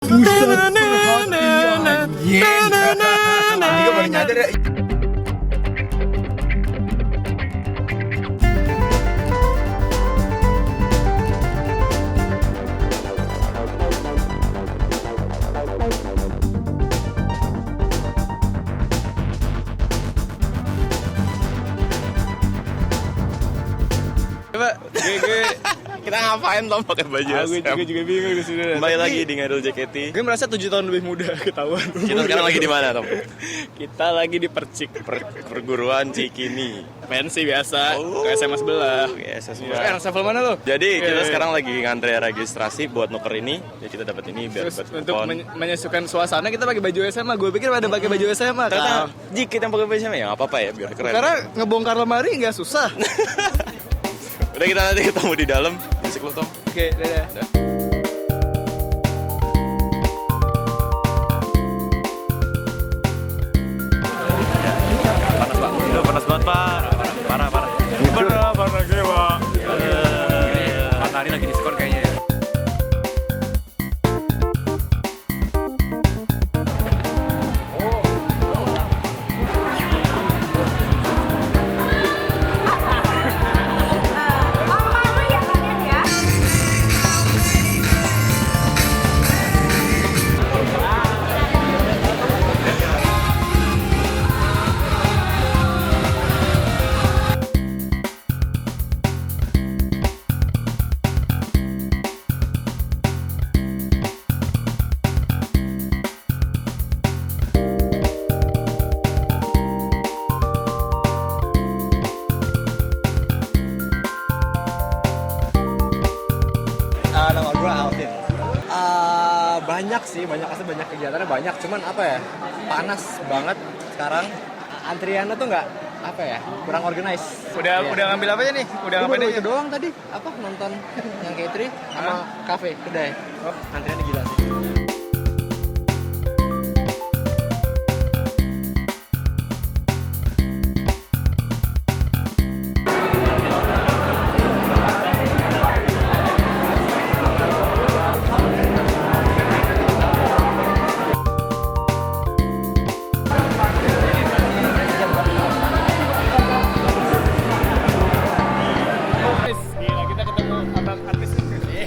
Pusat perhatian. Juga baru nyadar ya. Coba, gue kita ngapain lo pakai baju SM? Gue juga bingung di sini. Kembali lagi di Ngidol JKT. Gue merasa 7 tahun lebih muda ketahuan. Kita sekarang lagi di mana, Tom? Kita lagi di Percik, Perguruan Cikini. pensi biasa, Oh. ke SMA sebelah. Yes, Sekarang level mana lo? Jadi kita Iya. sekarang lagi ngantri registrasi buat nuker ini. Jadi kita dapat ini biar Terus buat untuk kupon. menyusukan suasana kita pakai baju SMA. Gue pikir pada pakai baju SMA. Ternyata jika yang pakai baju sama ya nggak apa-apa ya biar keren. Karena ngebongkar lemari nggak susah. Udah kita nanti ketemu di dalam. Musik lo Tom. Oke, dadah. Panas Pak. Itu panas banget Pak. Parah. Parah dewa. Matahari lagi diskon kayaknya ya. Lama-lama ya kalian ya. Nama gue Alvin. Banyak sih, banyak kegiatannya banyak. Cuman apa ya? Panas banget sekarang. Antriannya tuh nggak apa ya? Kurang organize. Udah ngambil apa aja nih? Udah ngapain Itu aja? doang tadi. Apa nonton yang K3 sama kafe kedai. Antriannya gila sih. Gila, kita ketemu abang artis.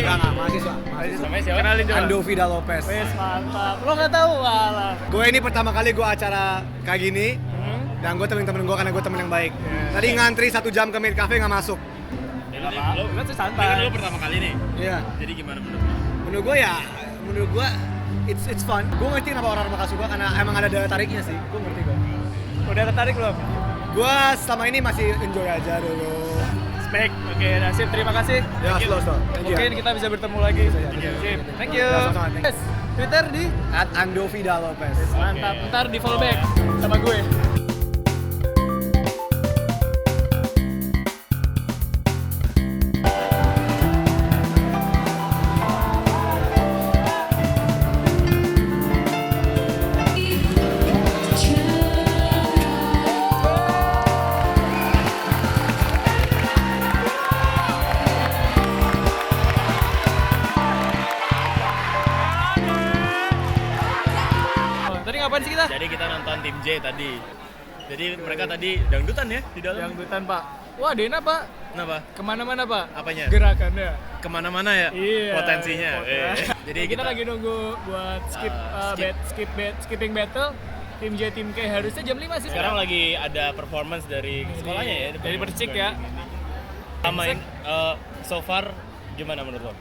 Enggak, mahasiswa. Namanya siapa? Kenalin coba. Ando Vida Lopez. Wes, mantap. Lo nggak tahu, alah. Gue ini pertama kali gue acara kayak gini. Dan gue temen-temen gue karena gue temen yang baik. Tadi ngantri 1 jam ke Mid Cafe nggak masuk. Lo kan santai. Lo pertama kali nih. Iya. Jadi gimana menurut lo? Menurut gue it's fun. Gue ngerti kenapa orang bakal suka karena emang ada daya tariknya sih. Gue ngerti kok. Udah ketarik belum? Gue selama ini masih enjoy aja dulu. Spek. Oke, nasib. Terima kasih. Ya, slow. Thank you. Mungkin kita bisa bertemu lagi. Sip. Thank you. Ya, sama-sama, thank you. Yes. Twitter di Ando Vida Lopez. mantap. Ntar di follow back sama gue. Tadi ngapain sih kita? Jadi kita nonton tim J tadi. Jadi mereka tadi dangdutan ya di dalam. Yang dutan Pak. Wah, Dena Pak. Kenapa? Kemana-mana Pak. Apanya? Gerakannya. Kemana-mana ya? Iya. Potensinya. Jadi kita lagi nunggu buat skipping battle. Tim J, tim K harusnya jam 5 sih. Sekarang lagi ada performance dari sekolahnya ya. Dari Percik ya. Sama so far gimana menurut lo?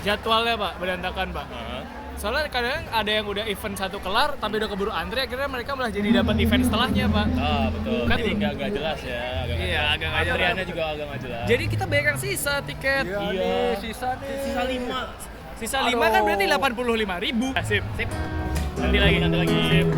Jadwalnya Pak berantakan Pak. Heeh. Soalnya kadang ada yang udah event satu kelar tapi udah keburu antri, akhirnya mereka malah jadi dapat event setelahnya Pak. Ah betul. Kan Jadi tuh. nggak jelas ya. Agak nggak Iya, jelas. agak nggak jelas. Antriannya juga agak nggak jelas. Jadi kita banyak yang sisa tiket. Iya. Sisa nih. Sisa 5. Sisa 5 kan berarti 85.000. Sip. Sip. Nanti lagi. Sip.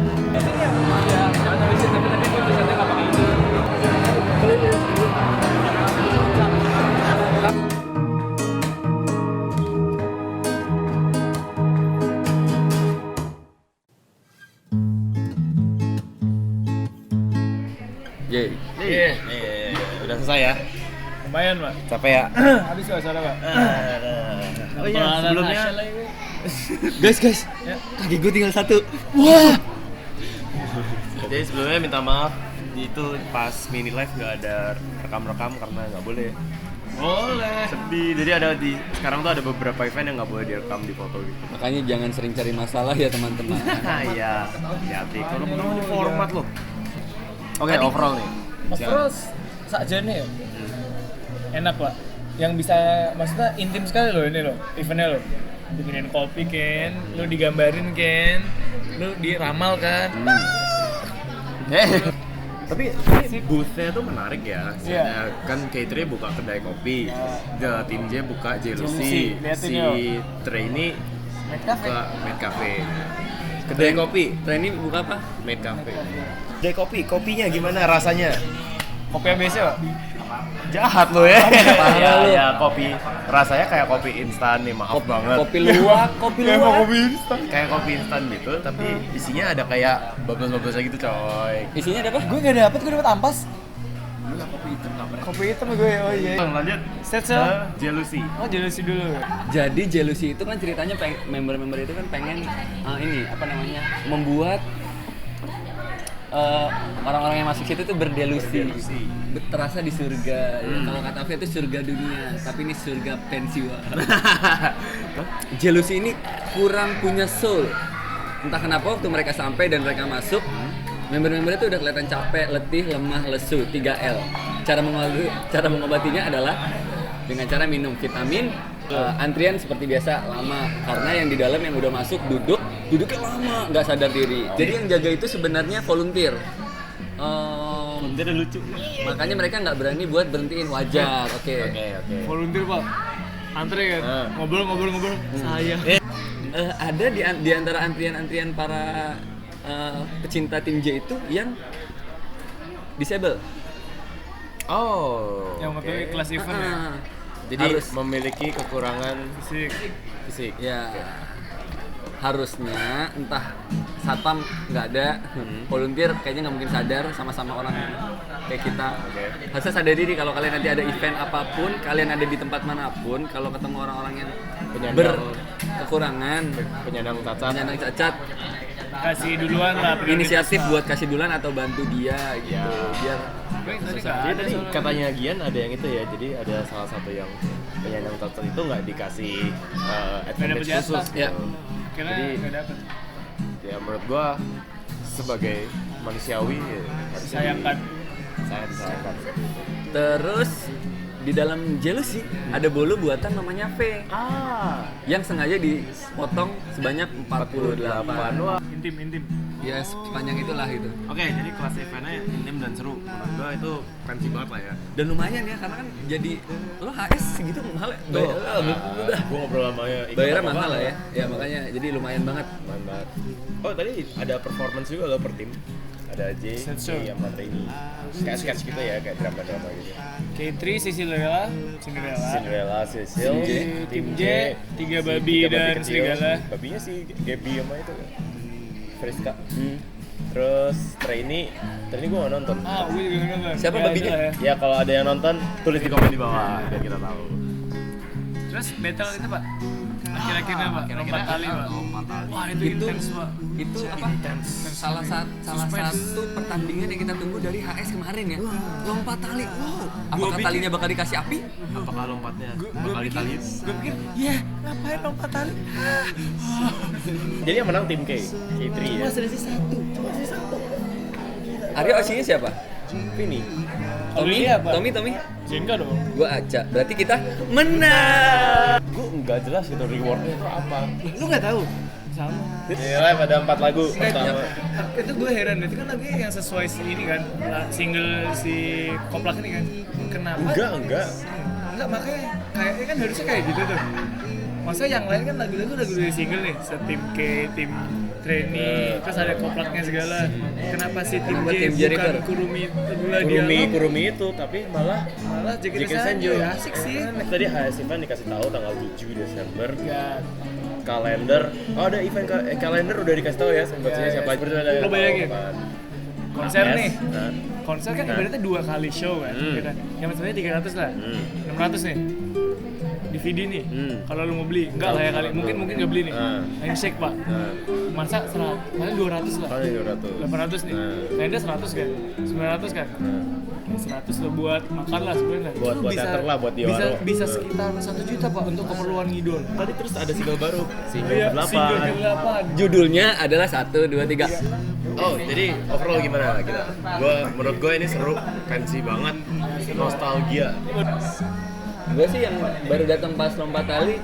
Yeay. Iya. Udah selesai ya. Lumayan Pak. Capek ya. Habis suara Pak. Oh iya, sebelumnya Guys, kaki gue tinggal satu. Wah. Jadi sebelumnya minta maaf itu pas mini live nggak ada rekam-rekam karena nggak boleh. Boleh. Sedih. Jadi ada sekarang tuh ada beberapa event yang nggak boleh direkam di foto gitu. Makanya jangan sering cari masalah ya teman-teman. Iya. Hati-hati. Kalau mau di format loh. Oke, overall nih. Overall sakjane ya. Enak Pak. Yang bisa maksudnya intim sekali loh ini loh, eventnya loh. Bikinin kopi kan, lu digambarin kan, lu diramal kan. Tapi booth-nya tuh menarik ya. Iya. Kan K3 buka kedai kopi, Tim J buka Jealousy. Jealousy, Liatin si yuk. Trainee buka Made Cafe. Kedai kopi. Ini buka apa? Made Cafe. Kedai kopi, kopinya gimana rasanya? Kopi yang biasa Pak. Jahat lo ya. Parah lu. Ya, kopi rasanya kayak kopi instan nih, maaf banget. Kopi luwak. Kayak kopi instan gitu, tapi isinya ada kayak bubbles-bubbles gitu, coy. Isinya ada apa? Gue gak dapet ampas. Kopi hitam gue, oh iya. Lanjut. Set Ke Jealousy. Oh Jealousy dulu. Jadi Jealousy itu kan ceritanya member-member itu kan pengen membuat orang-orang yang masuk situ tuh berdelusi. Terasa di surga. Ya, kalau kata Afi itu surga dunia, tapi ini surga pensiun. Jealousy ini kurang punya soul. Entah kenapa waktu mereka sampai dan mereka masuk, member-member itu udah kelihatan capek, letih, lemah, lesu, 3L. Cara mengobatinya adalah dengan cara minum vitamin. Antrian seperti biasa lama karena yang di dalam yang udah masuk duduknya lama, nggak sadar diri. Jadi yang jaga itu sebenarnya volunteer. Volunteer lucu. Makanya mereka nggak berani buat berhentiin, wajar. Oke. Volunteer Pak. Antri kan. Ngobrol. Saya. Ada di antara antrian para pecinta tim J itu yang disable. Oh. Yang mengetahui kelas event ya. Jadi Harus. memiliki kekurangan fisik. Ya. Harusnya entah satpam nggak ada, volunteer kayaknya nggak mungkin sadar, sama-sama orang kayak kita. Harusnya sadar diri kalau kalian nanti ada event apapun, kalian ada di tempat manapun, kalau ketemu orang-orang yang berkekurangan, penyandang cacat, Kasih duluan lah. inisiatif buat kasih duluan atau bantu dia gitu, biar Jadi tadi katanya Gian ada yang itu ya, jadi ada salah satu yang penyandang cacat itu nggak dikasih advantage jatah. khusus. Ya. Karena Jadi nggak dapet. ya menurut gua sebagai manusiawi ya, harusnya Sayangkan. disayangkan. Terus di dalam Jealousy ada bolu buatan namanya V yang sengaja dipotong sebanyak 48. Wah. Intim. Ya sepanjang itulah gitu. Oke, jadi kelas eventnya intim dan seru. Menurut gua itu fancy banget lah ya. Dan lumayan ya karena kan jadi lo HS segitu mahal ya. Gua ngobrol sama ya. Bayarnya mahal lah ya. Ya makanya jadi lumayan banget. Mantap. Oh tadi ada performance juga loh per tim. Ada J, Setsu. yang ini. Kayak sketch gitu ya, kayak drama-drama gitu. K3, Cinderella, Cinderella, Cecil, Tim J, tiga babi dan kecil. serigala. Babinya si Gaby sama itu. Friska. Terus Trainee gue gak nonton. Gue juga nonton. Siapa Ya, babinya? itulah ya. Ya kalau ada yang nonton, tulis di komen di bawah biar kita tahu. Terus battle itu Pak? Kira-kira Pak, lompat tali Pak. Wah itu intens Pak. Itu apa? Salah satu pertandingan yang kita tunggu dari HS kemarin ya. Lompat tali. Wow. Apakah talinya bakal dikasih api? Apakah lompatnya bakal ditaliin? Gue pikir, ya ngapain lompat tali? Jadi yang menang tim K3 ya. Arya Oshinya siapa? Vini. Tommy? Dia apa? Tommy? Jenka dong. Gua Aca. Berarti kita menang. Gue nggak jelas gitu rewardnya itu apa. Lu nggak tahu? Sama. Di live ada 4 lagu pertama. Itu gue heran, itu kan lagunya yang sesuai si ini kan, single si Koplak ini kan. Kenapa? Enggak. Enggak, makanya kayaknya kan harusnya kayak gitu tuh. Maksudnya yang lain kan lagu-lagu dari single nih, setim K, tim Trainee, terus ada Koplaknya segala. Kenapa si tim Kenapa J tim J bukan River? Kurumi itu tapi malah JKT JK Senju. Senju. Asik sih. Tadi HS event dikasih tahu tanggal 7 Desember. Ya, Kalender. Oh ada event kalender udah dikasih tahu ya sebetulnya siapa aja. Seperti ada Lo bayangin. konser nih. Nah. Konser kan ibaratnya 2 kali show kan, gitu kan. Yang sebenarnya 300 lah. 600 nih. DVD nih. Kalau lu mau beli, enggak lah ya kali. Mungkin nggak beli nih. Handshake pak. Masa 200 lah. Paling 200. 800 nih. Tenda 100 kan, 900 kan. 100 lo buat makan lah sebenarnya. Buat teater lah, buat di warung. Bisa sekitar 1 juta pak untuk keperluan ngidol. Tadi terus ada single baru, single Iya, 8. single ke-8. Judulnya adalah 1, 2, 3. Oh, jadi overall gimana kita? Menurut gue ini seru, fancy banget, nostalgia. Gue sih yang baru datang pas lompat tali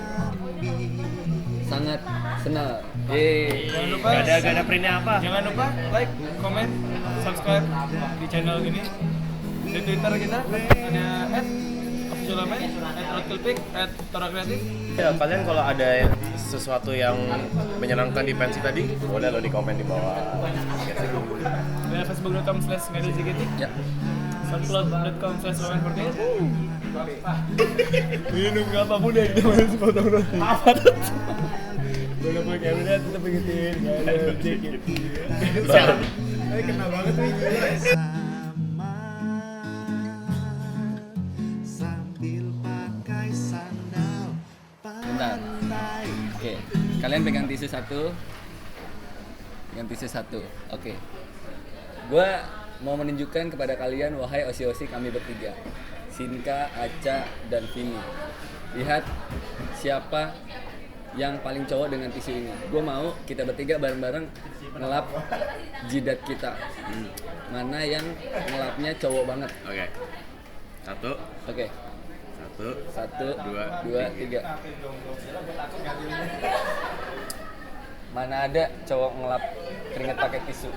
sangat senang. Jangan lupa Gak ada printnya apa? Jangan lupa like, comment, subscribe di channel ini. Di Twitter kita ada @officialamen, @rotkilpik, @torakreatif. Ya, kalian kalau ada sesuatu yang menyenangkan di pensi tadi, boleh lo di komen di bawah. Ada facebook.com/ngadelJKT, Ya. soundcloud.com/roman48. Minum apapun yang kita masih potong roti. Apa tuh? Boleh pakai kamera tetap ingetin ngadelJKT. Siap. Kena banget nih. Bentar. Oke. Kalian pegang tisu satu. Pegang tisu satu. Oke. Gua mau menunjukkan kepada kalian, wahai osi-osi kami bertiga, Sinka, Aca, dan Vini. Lihat siapa yang paling cowok dengan tisu ini. Gue mau kita bertiga bareng-bareng ngelap jidat kita. Mana yang ngelapnya cowok banget. Oke. Satu, Oke. Satu, dua, tiga. Mana ada cowok ngelap keringet pakai tisu?